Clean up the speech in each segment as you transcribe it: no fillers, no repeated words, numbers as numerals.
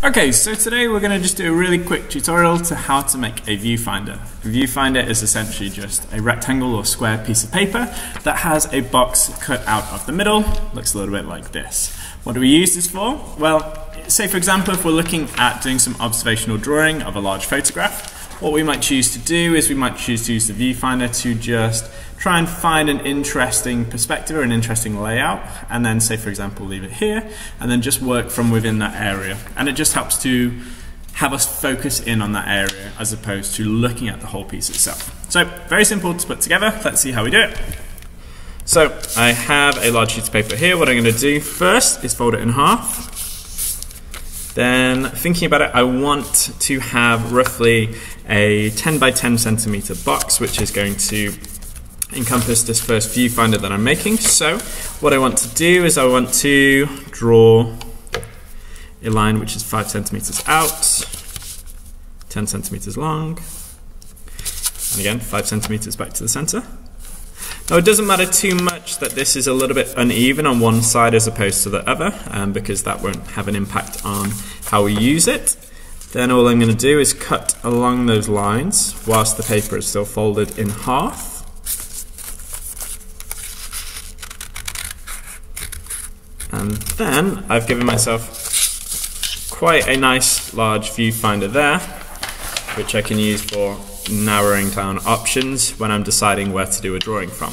Okay, so today we're going to just do a really quick tutorial to how to make a viewfinder. A viewfinder is essentially just a rectangle or square piece of paper that has a box cut out of the middle. Looks a little bit like this. What do we use this for? Well, say for example if we're looking at doing some observational drawing of a large photograph, what we might choose to do is we might choose to use the viewfinder to just try and find an interesting perspective or an interesting layout, and then say for example leave it here and then just work from within that area, and it just helps to have us focus in on that area as opposed to looking at the whole piece itself. So very simple to put together. Let's see how we do it. So I have a large sheet of paper here. What I'm going to do first is fold it in half. Then thinking about it, I want to have roughly a 10 by 10 centimeter box, which is going to encompass this first viewfinder that I'm making. So what I want to do is I want to draw a line which is 5 centimeters out, 10 centimeters long, and again 5 centimeters back to the center. Now it doesn't matter too much that this is a little bit uneven on one side as opposed to the other, because that won't have an impact on how we use it. Then all I'm going to do is cut along those lines whilst the paper is still folded in half. And then I've given myself quite a nice large viewfinder there, which I can use for narrowing down options when I'm deciding where to do a drawing from.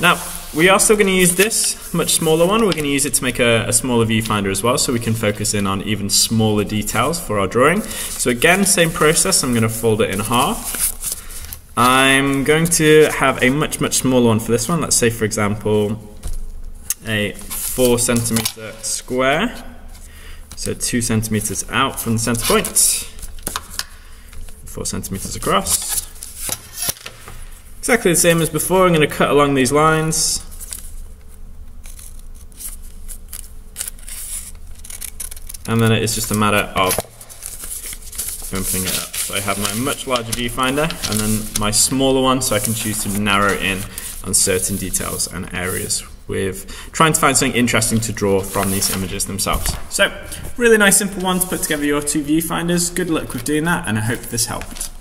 Now, we are still going to use this much smaller one. We're going to use it to make a smaller viewfinder as well, so we can focus in on even smaller details for our drawing. So again, same process. I'm going to fold it in half. I'm going to have a much smaller one for this one. Let's say, for example, a 4 centimeter square. So 2 centimeters out from the center point. 4 centimeters across. Exactly the same as before. I'm going to cut along these lines. And then it is just a matter of opening it up. So I have my much larger viewfinder and then my smaller one, so I can choose to narrow in on certain details and areas with trying to find something interesting to draw from these images themselves. So really nice simple one to put together your two viewfinders. Good luck with doing that, and I hope this helped.